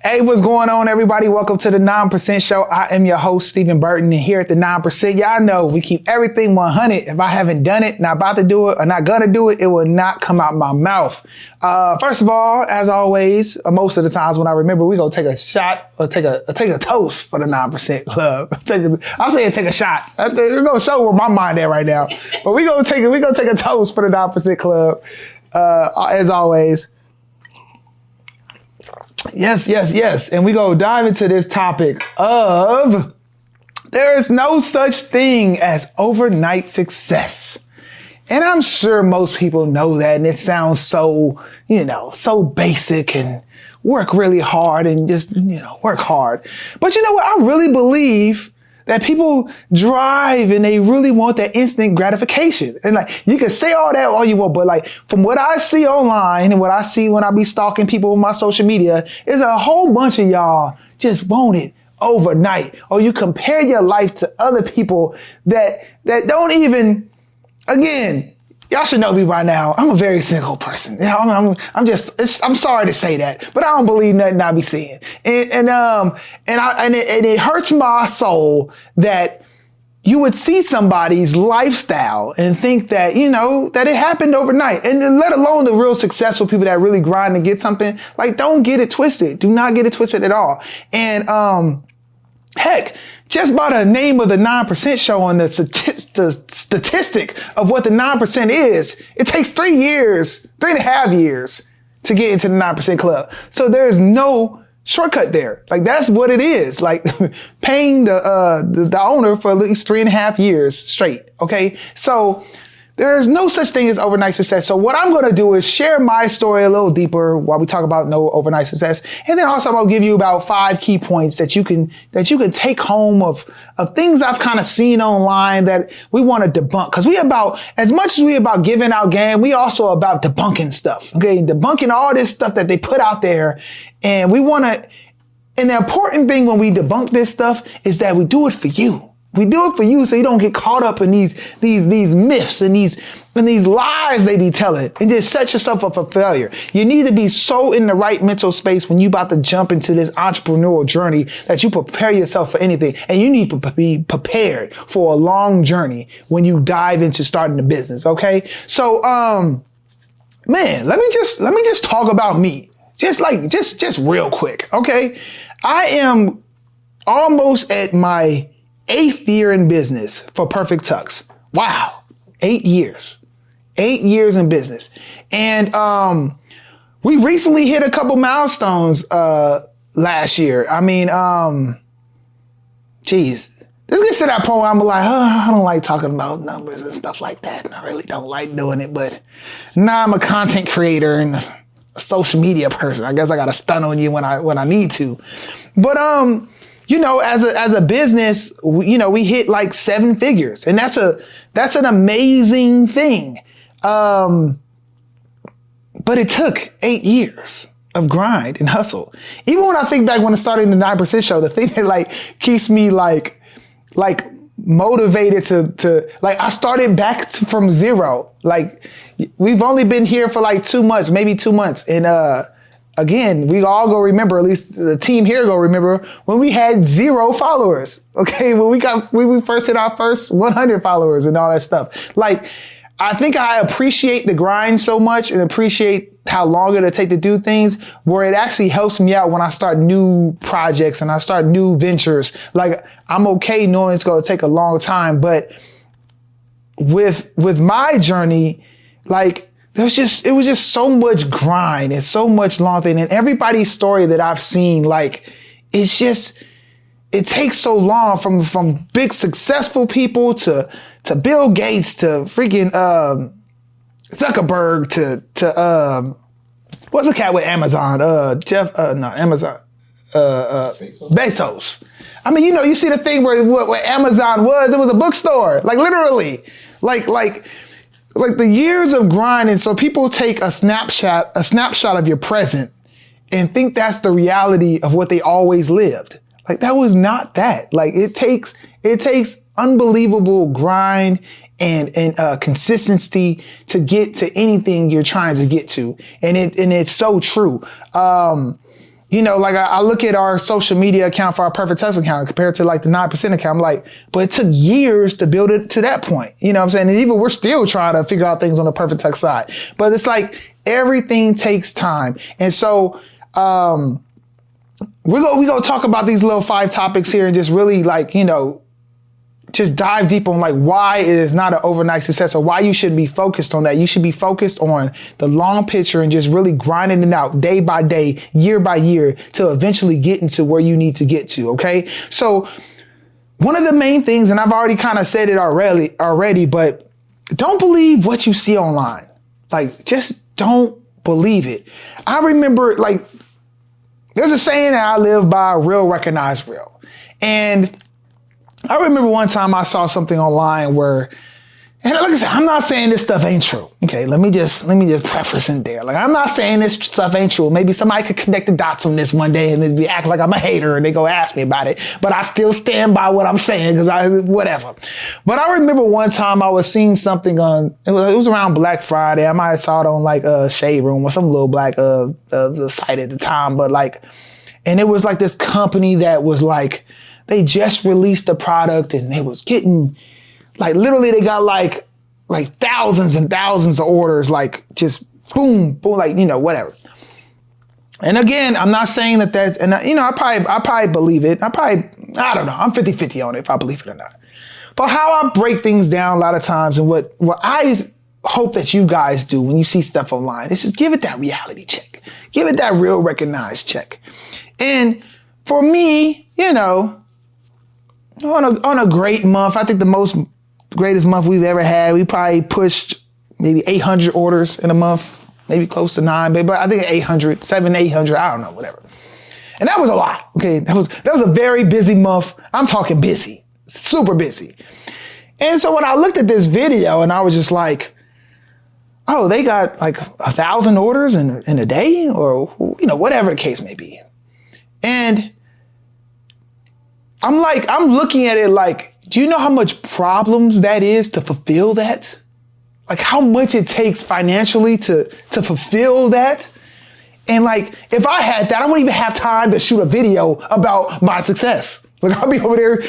Hey, what's going on, everybody? Welcome to the 9% Show. I am your host, Steven Burton, and here at the 9%, y'all know we keep everything 100. If I haven't done it, not about to do it, or not gonna do it, it will not come out my mouth. First of all, as always, most of the times when I remember, we gonna take a shot or take a toast for the 9% Club. I'm saying take a shot. It's gonna show where my mind at right now. But we gonna take a toast for the 9% Club. As always. Yes. And we go dive into this topic of there is no such thing as overnight success. And I'm sure most people know that, and it sounds so, so basic and work really hard and just, work hard. But you know what? I really believe that people drive and they really want that instant gratification. And you can say all that all you want, but from what I see online and what I see when I be stalking people on my social media, is a whole bunch of y'all just want it overnight. Or you compare your life to other people that don't even, again, y'all should know me by now. I'm a very cynical person. I'm sorry to say that, but I don't believe nothing I be seeing. And it hurts my soul that you would see somebody's lifestyle and think that, that it happened overnight. And let alone the real successful people that really grind to get something. Don't get it twisted. Do not get it twisted at all. And, heck, just by the name of the 9% Show on the statistic of what the 9% is, it takes 3.5 years to get into the 9% Club. So there's no shortcut there. That's what it is. Paying the owner for at least 3.5 years straight. Okay. So there is no such thing as overnight success. So what I'm going to do is share my story a little deeper while we talk about no overnight success. And then also I'll give you about 5 key points that you can take home of things I've kind of seen online that we want to debunk. Cause as much as we about giving out game, we also about debunking stuff. Okay. Debunking all this stuff that they put out there. And and the important thing when we debunk this stuff is that we do it for you. We do it for you so you don't get caught up in these myths and these lies they be telling and just set yourself up for failure. You need to be so in the right mental space when you about to jump into this entrepreneurial journey that you prepare yourself for anything. And you need to be prepared for a long journey when you dive into starting a business. Okay. So, man, let me just talk about me. Just real quick. Okay. I am almost at my 8th year in business for Perfect Tux. Wow. 8 years. 8 years in business. And we recently hit a couple milestones last year. I mean, geez. This gets to that point where I'm like, I don't like talking about numbers and stuff like that. And I really don't like doing it. But now I'm a content creator and a social media person. I guess I got to stun on you when I need to. But as a business, we hit 7 figures, and that's an amazing thing. But it took 8 years of grind and hustle. Even when I think back when I started the 9% Show, the thing that keeps me motivated to I started back from zero. We've only been here for 2 months, maybe 2 months. And, again, we all go remember, at least the team here go remember when we had 0 followers. Okay. When we first hit our first 100 followers and all that stuff. I think I appreciate the grind so much and appreciate how long it'll take to do things where it actually helps me out when I start new projects and I start new ventures. I'm okay knowing it's going to take a long time, but with my journey, it was just so much grind and so much long thing. And everybody's story that I've seen, it takes so long from big successful people to Bill Gates to freaking, Zuckerberg to what's the cat with Amazon? Amazon, Bezos. I mean, you see the thing where what Amazon was, it was a bookstore, literally, the years of grinding. So people take a snapshot of your present and think that's the reality of what they always lived. That was not that. It takes unbelievable grind and consistency to get to anything you're trying to get to. And it's so true. like I look at our social media account for our Perfect Tux account compared to like the 9% account. I'm like, but it took years to build it to that point. You know what I'm saying? And even we're still trying to figure out things on the Perfect Tux side. But it's like everything takes time. And so we're going to talk about these little 5 topics here and just really like, just dive deep on like why it is not an overnight success or why you should be focused on that. You should be focused on the long picture and just really grinding it out day by day, year by year to eventually get into where you need to get to. Okay. So one of the main things, and I've already kind of said it already, but don't believe what you see online. Like, just don't believe it. I remember like there's a saying that I live by, real recognize real. And I remember one time I saw something online where, and like I said, I'm not saying this stuff ain't true. Okay, let me just preface in there. Like, I'm not saying this stuff ain't true. Maybe somebody could connect the dots on this one day and then act like I'm a hater and they go ask me about it. But I still stand by what I'm saying because whatever. But I remember one time I was seeing something on, it was around Black Friday. I might have saw it on like a Shade Room or some little black site at the time. But like, and it was like this company that was like, they just released the product and they was getting like, literally they got like thousands and thousands of orders, like just boom, boom, like, whatever. And again, I'm not saying that that's, and I probably believe it. I don't know. I'm 50-50 on it if I believe it or not. But how I break things down a lot of times and what I hope that you guys do when you see stuff online is just give it that reality check. Give it that real recognized check. And for me, on a great month, I think the greatest month we've ever had, we probably pushed maybe 800 orders in a month, maybe close to 9, but I think 800, 800, I don't know, whatever. And that was a lot. Okay. That was a very busy month. I'm talking busy, super busy. And so when I looked at this video and I was just like, oh, they got like 1,000 orders in a day or, whatever the case may be. And I'm looking at it like, do you know how much problems that is to fulfill that? Like how much it takes financially to fulfill that? And like, if I had that, I wouldn't even have time to shoot a video about my success. Like I'll be over there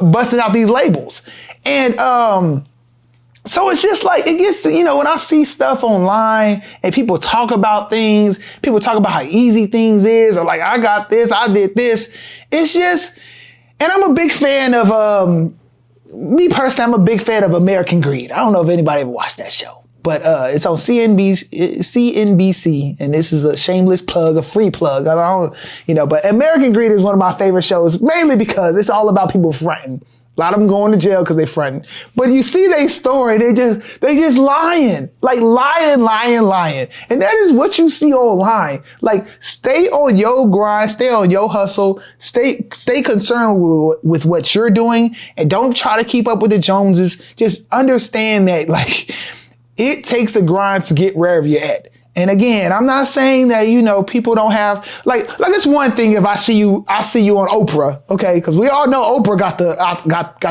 busting out these labels. And so it's just like, it gets, when I see stuff online and people talk about things, people talk about how easy things is, or like, I got this, I did this. It's just, and I'm a big fan of, me personally, I'm a big fan of American Greed. I don't know if anybody ever watched that show, but it's on CNBC, and this is a shameless plug, a free plug. I don't, but American Greed is one of my favorite shows, mainly because it's all about people fronting. A lot of them going to jail because they fronting. But you see their story, they just lying. Like lying. And that is what you see online. Like stay on your grind, stay on your hustle, stay concerned with what you're doing, and don't try to keep up with the Joneses. Just understand that like it takes a grind to get wherever you're at. And again, I'm not saying that, people don't have, like it's one thing if I see you on Oprah, okay? Because we all know Oprah got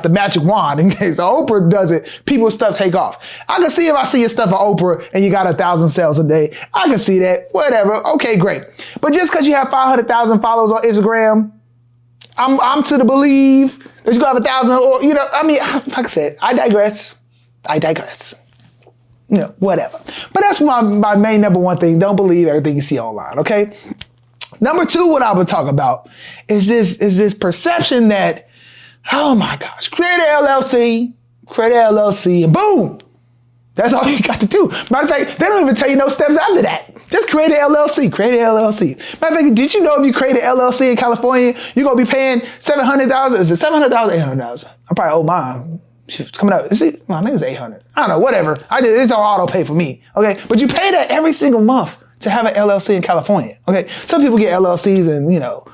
the magic wand. Okay? So Oprah does it, people's stuff take off. I can see if I see your stuff on Oprah and you got 1,000 sales a day. I can see that, whatever. Okay, great. But just because you have 500,000 followers on Instagram, I'm to the believe that you got 1,000, or, like I said, I digress. Whatever. But that's my main number one thing. Don't believe everything you see online, okay? Number 2, what I would talk about is this perception that, oh my gosh, create an LLC, and boom, that's all you got to do. Matter of fact, they don't even tell you no steps after that. Just create an LLC, Matter of fact, did you know if you create an LLC in California, you're going to be paying $700,000? Is it $700,000, $800,000? I probably owe mine. It's coming up. I think it's 800. I don't know, whatever. It's all auto pay for me. Okay. But you pay that every single month to have an LLC in California. Okay. Some people get LLCs in,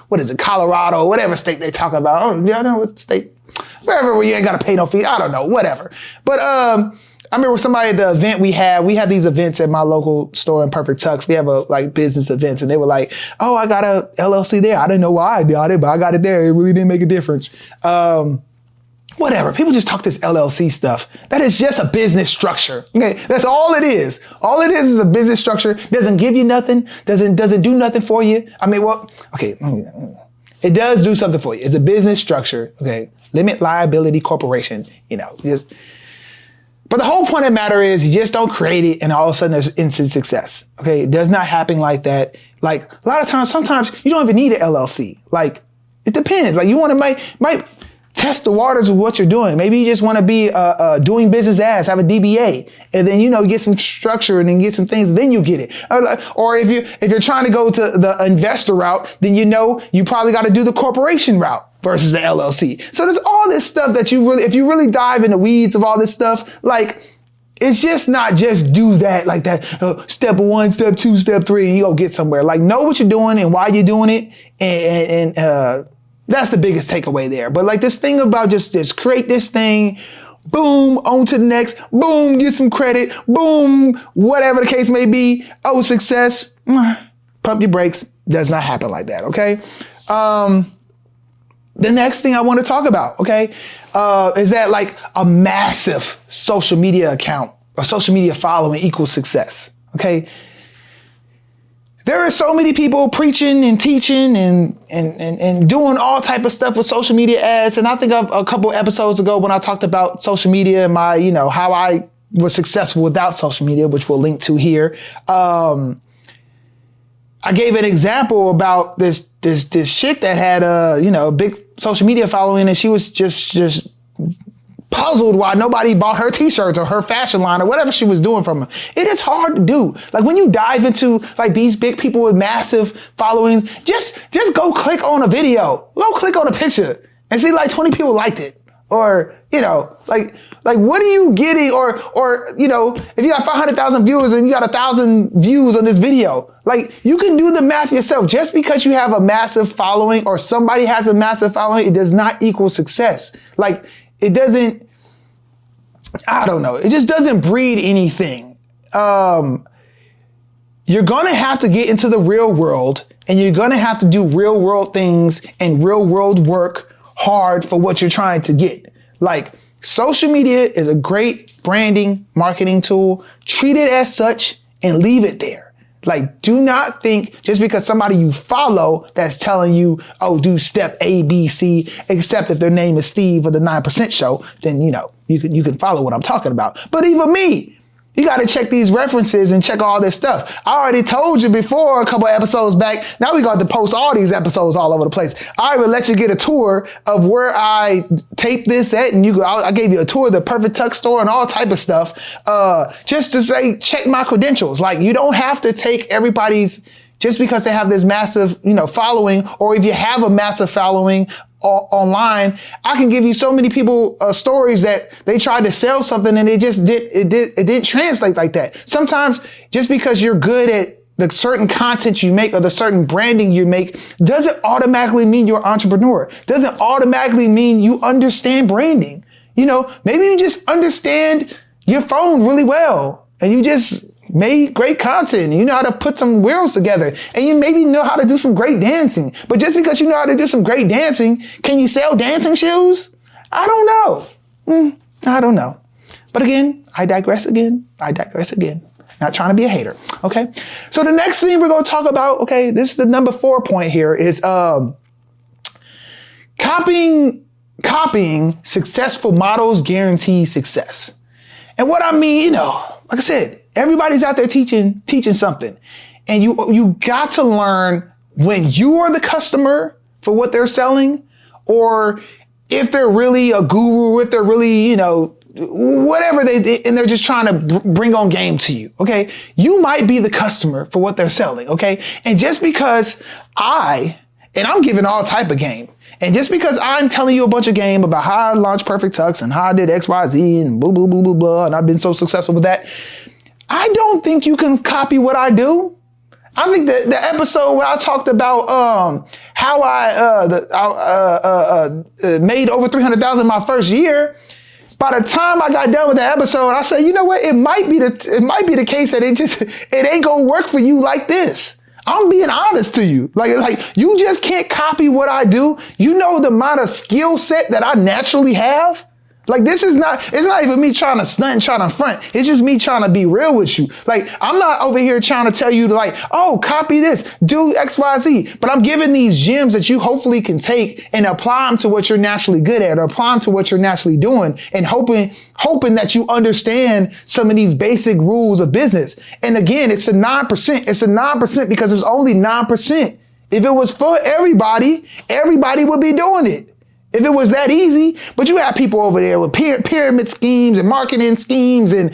what is it, Colorado, whatever state they talk about. Oh, yeah, I don't know what state, wherever where you ain't got to pay no fee. I don't know, whatever. But, I remember somebody at the event we had these events at my local store in Perfect Tux. We have business events, and they were like, oh, I got a LLC there. I didn't know why I got it, but I got it there. It really didn't make a difference. whatever. People just talk this LLC stuff. That is just a business structure. Okay, that's all it is. All it is a business structure. Doesn't give you nothing. Doesn't do nothing for you. I mean, well, okay, it does do something for you. It's a business structure. Okay, limit liability corporation. Just. But the whole point of the matter is you just don't create it and all of a sudden there's instant success. Okay, it does not happen like that. Like a lot of times, sometimes you don't even need an LLC. Like it depends. Like you want to might test the waters of what you're doing. Maybe you just want to be doing business as, have a DBA, and then get some structure and then get some things. Then you get it. Or if you're trying to go to the investor route, then you probably got to do the corporation route versus the LLC. So there's all this stuff that if you really dive in the weeds of all this stuff, like it's just not just do that like that. Step 1, step 2, step 3, and you go get somewhere. Like know what you're doing and why you're doing it, and that's the biggest takeaway there. But like this thing about just create this thing, boom, on to the next, boom, get some credit, boom, whatever the case may be. Oh, success, pump your brakes. Does not happen like that, okay? The next thing I want to talk about, okay, is that like a massive social media account or social media following equals success, okay? There are so many people preaching and teaching and doing all type of stuff with social media ads. And I think a couple episodes ago when I talked about social media and my, how I was successful without social media, which we'll link to here. I gave an example about this chick that had a big social media following, and she was just puzzled why nobody bought her t-shirts or her fashion line or whatever she was doing from her. It is hard to do. Like when you dive into like these big people with massive followings, just go click on a video, go click on a picture and see like 20 people liked it. Or, like what are you getting? Or, if you got 500,000 viewers and you got 1,000 views on this video, like you can do the math yourself. Just because you have a massive following or somebody has a massive following, it does not equal success. Like it doesn't, I don't know. It just doesn't breed anything. You're going to have to get into the real world and you're going to have to do real world things and real world work hard for what you're trying to get. Like social media is a great branding, marketing tool. Treat it as such and leave it there. Like, do not think just because somebody you follow that's telling you, oh, do step A, B, C, except if their name is Steve or the 9% show, then, you can follow what I'm talking about. But even me, you got to check these references and check all this stuff. I already told you before a couple episodes back. Now we got to post all these episodes all over the place. I will let you get a tour of where I tape this at, and I gave you a tour of the Perfect Tux store and all type of stuff, just to say check my credentials. Like you don't have to take everybody's just because they have this massive, following, or if you have a massive following online. I can give you so many people stories that they tried to sell something and it didn't translate like that. Sometimes just because you're good at the certain content you make or the certain branding you make doesn't automatically mean you're an entrepreneur. Doesn't automatically mean you understand branding. Maybe you just understand your phone really well and you just made great content and you know how to put some wheels together and you maybe know how to do some great dancing. But just because you know how to do some great dancing, can you sell dancing shoes? I don't know. I don't know. But again, I digress again. Not trying to be a hater. Okay. So the next thing we're going to talk about, okay, this is the number 4 point here, is copying successful models guarantees success. And what I mean, like I said, everybody's out there teaching something. And you got to learn when you are the customer for what they're selling, or if they're really a guru, if they're really, whatever and they're just trying to bring on game to you. Okay. You might be the customer for what they're selling. Okay. And just because I'm giving all type of game. And just because I'm telling you a bunch of game about how I launched Perfect Tux and how I did X, Y, Z and blah, blah, blah, blah, blah, and I've been so successful with that, I don't think you can copy what I do. I think that the episode where I talked about how I made over $300,000 my first year, by the time I got done with the episode, I said, you know what? It might be the case that it ain't gonna work for you like this. I'm being honest to you. Like you just can't copy what I do. You know the amount of skill set that I naturally have. Like it's not even me trying to stunt and trying to front. It's just me trying to be real with you. Like I'm not over here trying to tell you to like, oh, copy this, do X, Y, Z. But I'm giving these gems that you hopefully can take and apply them to what you're naturally good at or apply them to what you're naturally doing and hoping that you understand some of these basic rules of business. And again, it's a 9%. It's a 9% because it's only 9%. If it was for everybody would be doing it. If it was that easy, but you have people over there with pyramid schemes and marketing schemes and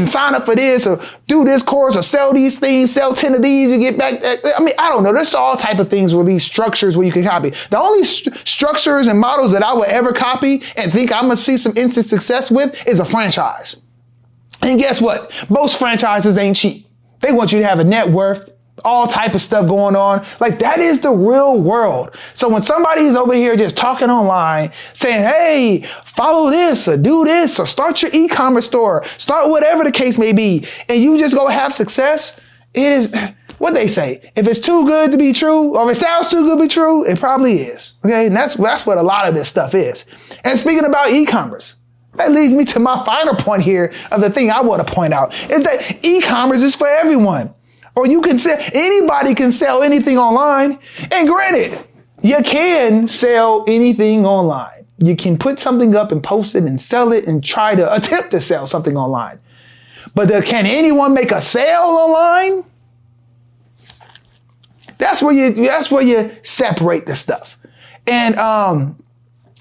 sign up for this or do this course or sell these things, sell 10 of these, you get back. I mean, I don't know. There's all type of things with these structures where you can copy. The only structures and models that I would ever copy and think I'm going to see some instant success with is a franchise. And guess what? Most franchises ain't cheap. They want you to have a net worth, all type of stuff going on. Like that is the real world. So when somebody's over here just talking online saying, hey, follow this or do this or start your e-commerce store, start whatever the case may be, and you just go have success, it is what they say. If it's too good to be true or if it sounds too good to be true, it probably is. Okay. And that's what a lot of this stuff is. And speaking about e-commerce, that leads me to my final point here of the thing I want to point out is that e-commerce is for everyone. Or you can sell, anybody can sell anything online. And granted, you can sell anything online. You can put something up and post it and sell it and try to attempt to sell something online. But can anyone make a sale online? That's where you separate the stuff. And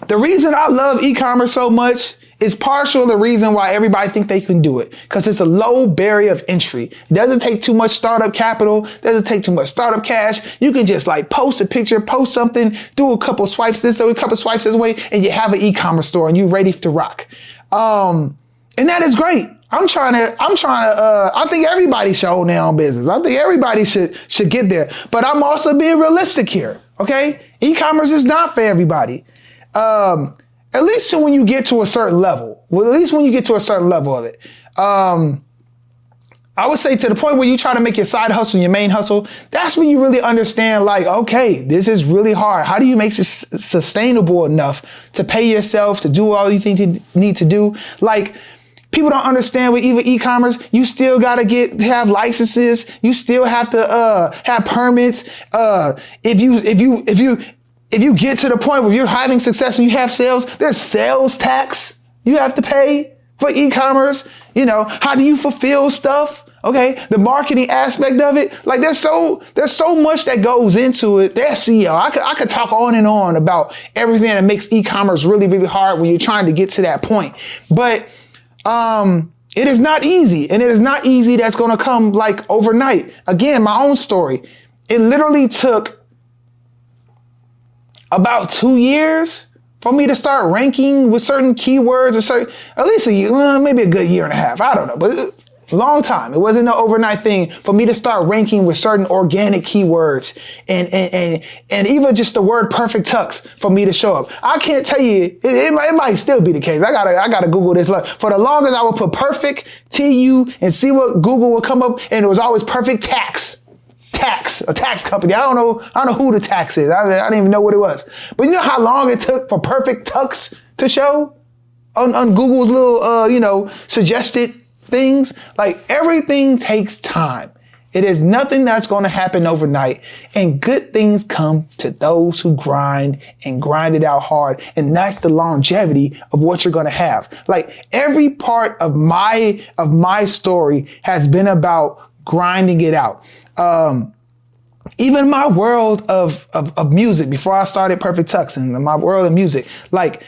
the reason I love e-commerce so much is partial the reason why everybody think they can do it, because it's a low barrier of entry. It doesn't take too much startup capital, doesn't take too much startup cash. You can just like post a picture, post something, do a couple swipes this way, a couple swipes this way, and you have an e-commerce store and you're ready to rock. And that is great. I think everybody should own their own business. I think everybody should get there. But I'm also being realistic here. Okay. E-commerce is not for everybody. At least when you get to a certain level. Well, at least when you get to a certain level of it. I would say to the point where you try to make your side hustle your main hustle, that's when you really understand like, okay, this is really hard. How do you make this sustainable enough to pay yourself, to do all you think you need to do? Like, people don't understand with even e-commerce, you still got to have licenses. You still have to have permits. If you get to the point where you're having success and you have sales, there's sales tax you have to pay for e-commerce. You know, how do you fulfill stuff? Okay. The marketing aspect of it. Like there's so much that goes into it. There's SEO. I could talk on and on about everything that makes e-commerce really, really hard when you're trying to get to that point. But, it is not easy, and it is not easy that's going to come like overnight. Again, my own story. It literally took about 2 years for me to start ranking with certain keywords or at least a year, maybe a good year and a half. I don't know, but a long time. It wasn't an overnight thing for me to start ranking with certain organic keywords and even just the word perfect tux for me to show up. I can't tell you, it might still be the case. I gotta Google this. For the longest, I would put perfect TU and see what Google would come up, and it was always perfect tax. A tax company. I don't know who the tax is. I didn't even know what it was. But you know how long it took for Perfect Tux to show on Google's little, suggested things? Like everything takes time. It is nothing that's going to happen overnight. And good things come to those who grind and grind it out hard. And that's the longevity of what you're going to have. Like every part of my story has been about grinding it out. Even my world of music, before I started Perfect Tux and my world of music, like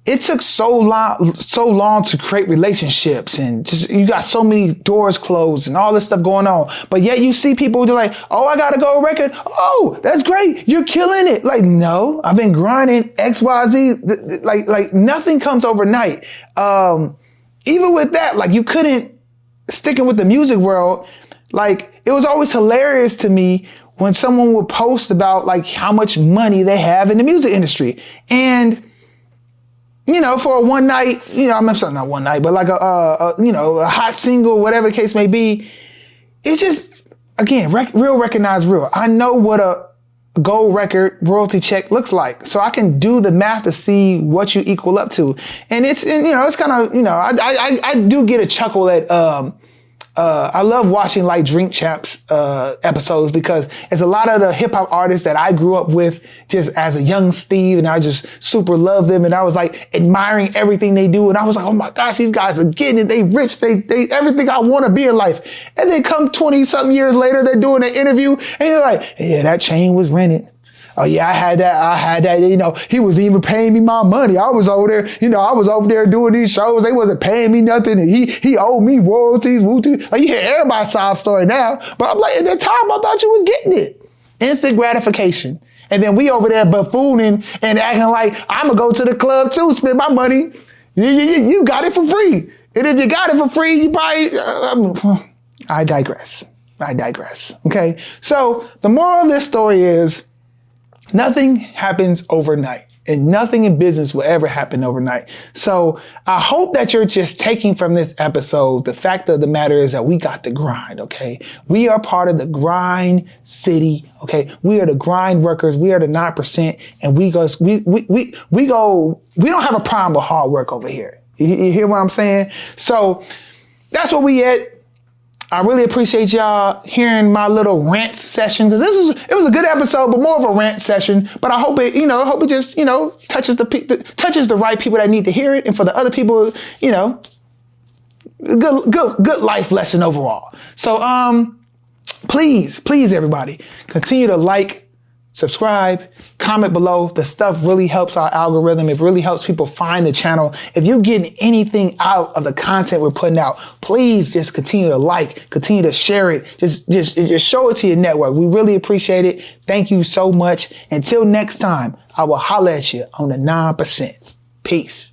it took so long to create relationships, and just you got so many doors closed and all this stuff going on. But yet you see people do like, oh, I got to go record. Oh, that's great. You're killing it. Like, no, I've been grinding X, Y, Z. Like nothing comes overnight. Even with that, like you couldn't sticking with the music world. Like it was always hilarious to me when someone would post about like how much money they have in the music industry. And, for a one night, I'm sorry, not one night, but like a hot single, whatever the case may be, it's just again, real recognize real. I know what a gold record royalty check looks like. So I can do the math to see what you equal up to. And it's kind of, I do get a chuckle at, I love watching like Drink Champs episodes because it's a lot of the hip hop artists that I grew up with just as a young Steve, and I just super love them, and I was like admiring everything they do, and I was like, oh my gosh, these guys are getting it, they rich, they everything I want to be in life. And then come 20 something years later, they're doing an interview, and you're like, yeah, that chain was rented. Oh yeah, I had that, he wasn't even paying me my money. I was over there, doing these shows. They wasn't paying me nothing. And he owed me royalties. Like you hear everybody's sob story now. But I'm like, at that time, I thought you was getting it. Instant gratification. And then we over there buffooning and acting like I'm going to go to the club too, spend my money. You got it for free. And if you got it for free, you probably, I digress. Okay. So the moral of this story is, nothing happens overnight, and nothing in business will ever happen overnight. So I hope that you're just taking from this episode, the fact of the matter is that we got to grind, okay? We are part of the grind city, okay? We are the grind workers. We are the 9%, and we don't have a problem with hard work over here. You hear what I'm saying? So that's what we at. I really appreciate y'all hearing my little rant session, because it was a good episode, but more of a rant session. But I hope it just touches the right people that need to hear it, and for the other people, good life lesson overall. So please everybody, continue to like, subscribe, comment below. The stuff really helps our algorithm. It really helps people find the channel. If you're getting anything out of the content we're putting out, please just continue to like, continue to share it. Just show it to your network. We really appreciate it. Thank you so much. Until next time, I will holler at you on the 9%. Peace.